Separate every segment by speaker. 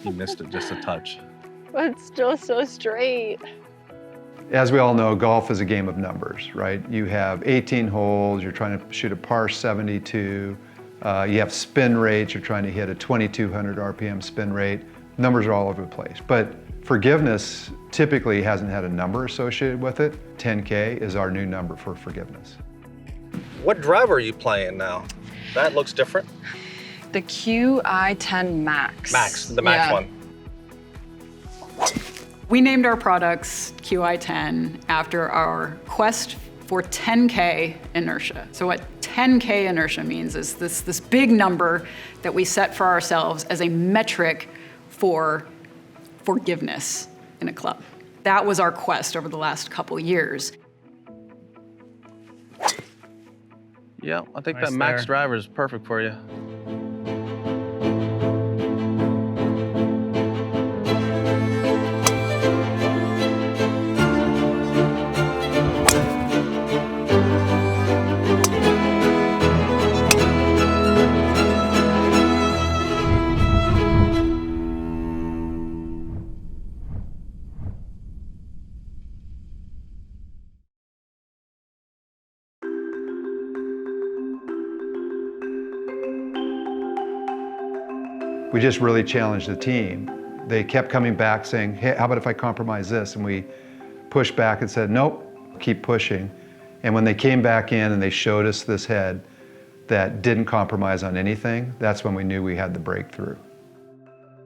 Speaker 1: You missed it just a touch.
Speaker 2: But it's still so straight.
Speaker 3: As we all know, golf is a game of numbers, right? You have 18 holes, you're trying to shoot a par 72, you have spin rates, you're trying to hit a 2,200 RPM spin rate. Numbers are all over the place. But forgiveness typically hasn't had a number associated with it. 10K is our new number for forgiveness.
Speaker 1: What driver are you playing now? That looks different.
Speaker 4: The Qi10 Max.
Speaker 1: The Max one.
Speaker 5: We named our products Qi10 after our quest for 10K inertia. So what 10K inertia means is this big number that we set for ourselves as a metric for forgiveness in a club. That was our quest over the last couple years.
Speaker 1: Yeah, I think
Speaker 6: Nice
Speaker 1: that Max
Speaker 6: there.
Speaker 1: driver is perfect for you.
Speaker 3: We just really challenged the team. They kept coming back saying, hey, how about if I compromise this? And we pushed back and said, nope, keep pushing. And when they came back in and they showed us this head that didn't compromise on anything, that's when we knew we had the breakthrough.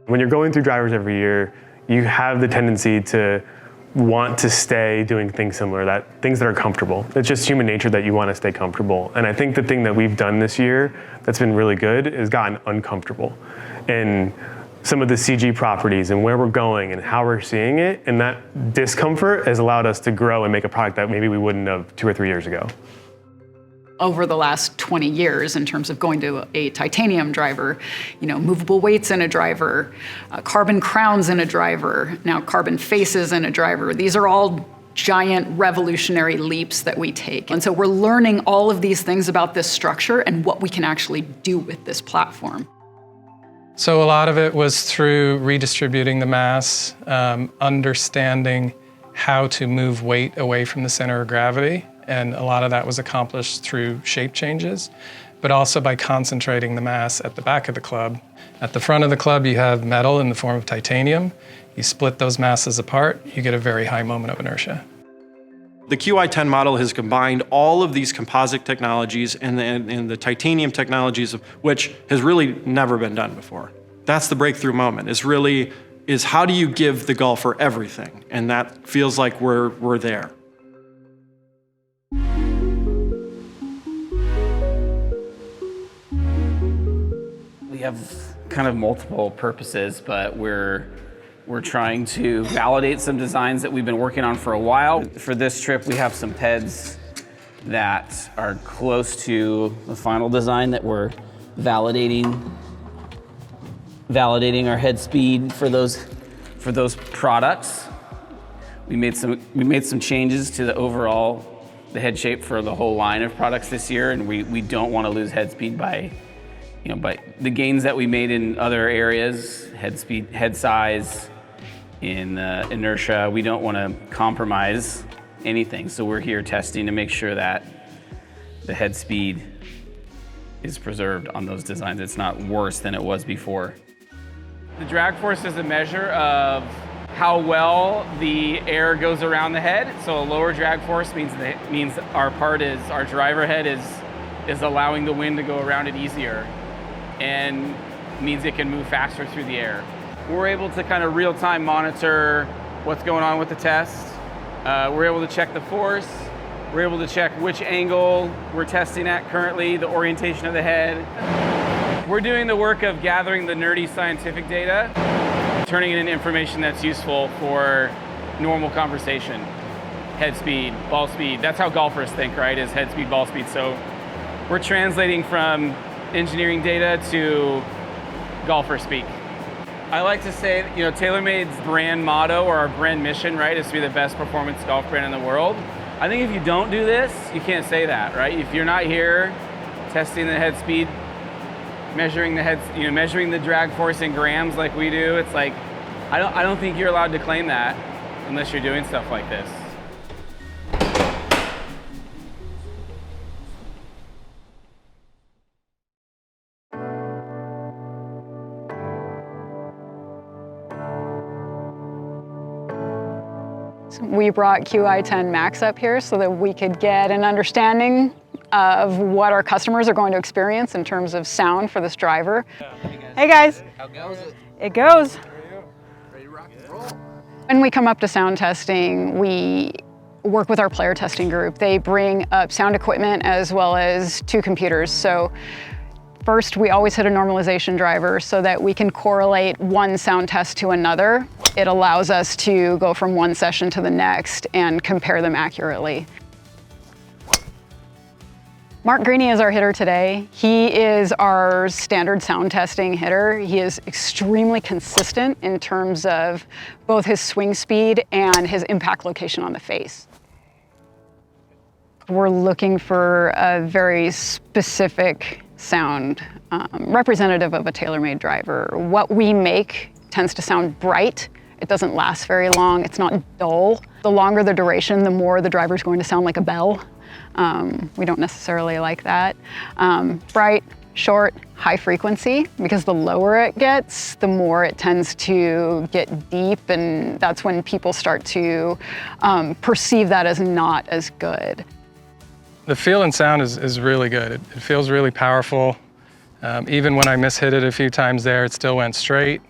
Speaker 6: When you're going through drivers every year, you have the tendency to want to stay doing things similar, things that are comfortable. It's just human nature that you want to stay comfortable. And I think the thing that we've done this year that's been really good is gotten uncomfortable. And some of the CG properties and where we're going and how we're seeing it, and that discomfort has allowed us to grow and make a product that maybe we wouldn't have 2 or 3 years ago.
Speaker 5: Over the last 20 years in terms of going to a titanium driver, movable weights in a driver, carbon crowns in a driver, now carbon faces in a driver. These are all giant revolutionary leaps that we take. And so we're learning all of these things about this structure and what we can actually do with this platform.
Speaker 7: So a lot of it was through redistributing the mass, understanding how to move weight away from the center of gravity. And a lot of that was accomplished through shape changes, but also by concentrating the mass at the back of the club. At the front of the club, you have metal in the form of titanium. You split those masses apart, you get a very high moment of inertia.
Speaker 8: The Qi10 model has combined all of these composite technologies and the titanium technologies, which has really never been done before. That's the breakthrough moment, is how do you give the golfer everything? And that feels like we're there.
Speaker 9: We have kind of multiple purposes, but we're trying to validate some designs that we've been working on for a while. For this trip, we have some PEDs that are close to the final design that we're validating our head speed for those products. We made some changes to the head shape for the whole line of products this year, and we don't want to lose head speed by the gains that we made in other areas, head speed, head size, in inertia. We don't want to compromise anything, so we're here testing to make sure that the head speed is preserved on those designs. It's not worse than it was before. The drag force is a measure of how well the air goes around the head. So a lower drag force means our driver head is allowing the wind to go around it easier, and means it can move faster through the air. We're able to kind of real-time monitor what's going on with the test. We're able to check the force. We're able to check which angle we're testing at currently, the orientation of the head. We're doing the work of gathering the nerdy scientific data, turning it into information that's useful for normal conversation. Head speed, ball speed, that's how golfers think, right, is head speed, ball speed. So we're translating from engineering data to golfer speak. I like to say, TaylorMade's brand motto, or our brand mission, right, is to be the best performance golf brand in the world. I think if you don't do this, you can't say that, right? If you're not here testing the head speed measuring the heads, measuring the drag force in grams like we do. It's like, I don't think you're allowed to claim that unless you're doing stuff like this.
Speaker 5: We brought Qi10 Max up here so that we could get an understanding of what our customers are going to experience in terms of sound for this driver.
Speaker 2: Hey guys.
Speaker 1: How goes it?
Speaker 2: It goes.
Speaker 1: Ready to rock and roll?
Speaker 5: When we come up to sound testing, we work with our player testing group. They bring up sound equipment as well as 2 computers. So first, we always hit a normalization driver so that we can correlate one sound test to another. It allows us to go from one session to the next and compare them accurately. Mark Greeny is our hitter today. He is our standard sound testing hitter. He is extremely consistent in terms of both his swing speed and his impact location on the face. We're looking for a very specific sound, representative of a TaylorMade driver. What we make tends to sound bright. It doesn't last very long. It's not dull. The longer the duration, the more the driver's going to sound like a bell. We don't necessarily like that. Bright, short, high frequency, because the lower it gets, the more it tends to get deep, and that's when people start to perceive that as not as good.
Speaker 7: The feel and sound is really good. It feels really powerful. Even when I mishit it a few times there, it still went straight.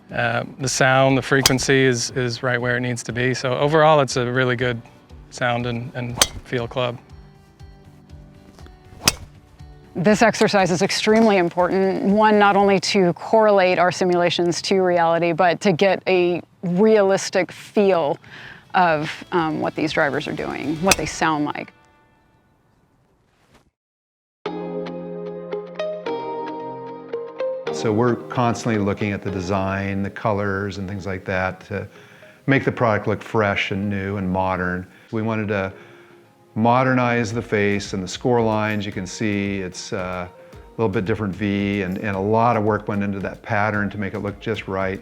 Speaker 7: The sound, the frequency is right where it needs to be. So overall, it's a really good sound and feel club.
Speaker 5: This exercise is extremely important. One, not only to correlate our simulations to reality, but to get a realistic feel of what these drivers are doing, what they sound like.
Speaker 3: So we're constantly looking at the design, the colors and things like that to make the product look fresh and new and modern. We wanted to modernize the face and the score lines. You can see it's a little bit different V, and a lot of work went into that pattern to make it look just right.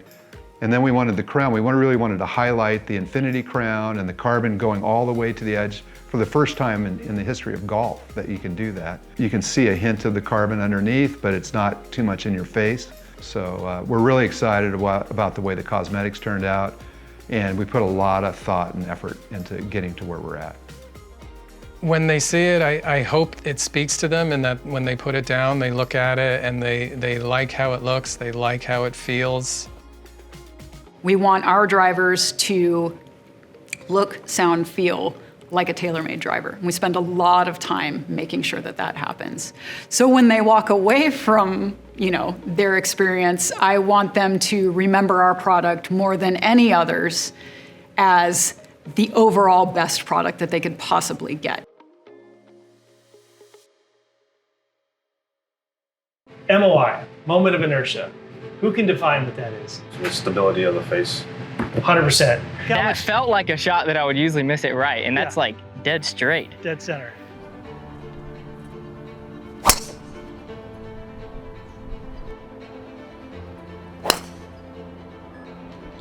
Speaker 3: And then we wanted the crown. We really wanted to highlight the infinity crown and the carbon going all the way to the edge. For the first time in the history of golf that you can do that. You can see a hint of the carbon underneath, but it's not too much in your face. So we're really excited about the way the cosmetics turned out, and we put a lot of thought and effort into getting to where we're at.
Speaker 7: When they see it, I hope it speaks to them, and that when they put it down, they look at it and they like how it looks, they like how it feels.
Speaker 5: We want our drivers to look, sound, feel like a TaylorMade driver. We spend a lot of time making sure that that happens. So when they walk away from, their experience, I want them to remember our product more than any others as the overall best product that they could possibly get.
Speaker 10: MOI, moment of inertia. Who can define what that is?
Speaker 11: The stability of the face.
Speaker 10: 100%.
Speaker 12: That felt like a shot that I would usually miss it right, and that's like dead straight.
Speaker 10: Dead center.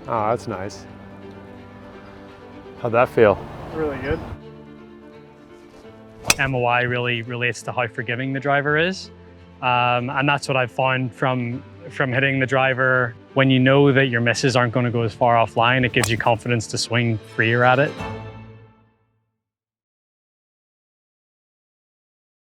Speaker 6: Oh, that's nice. How'd that feel?
Speaker 10: Really good. MOI really relates to how forgiving the driver is. And that's what I've found from hitting the driver. When you know that your misses aren't going to go as far offline, it gives you confidence to swing freer at it.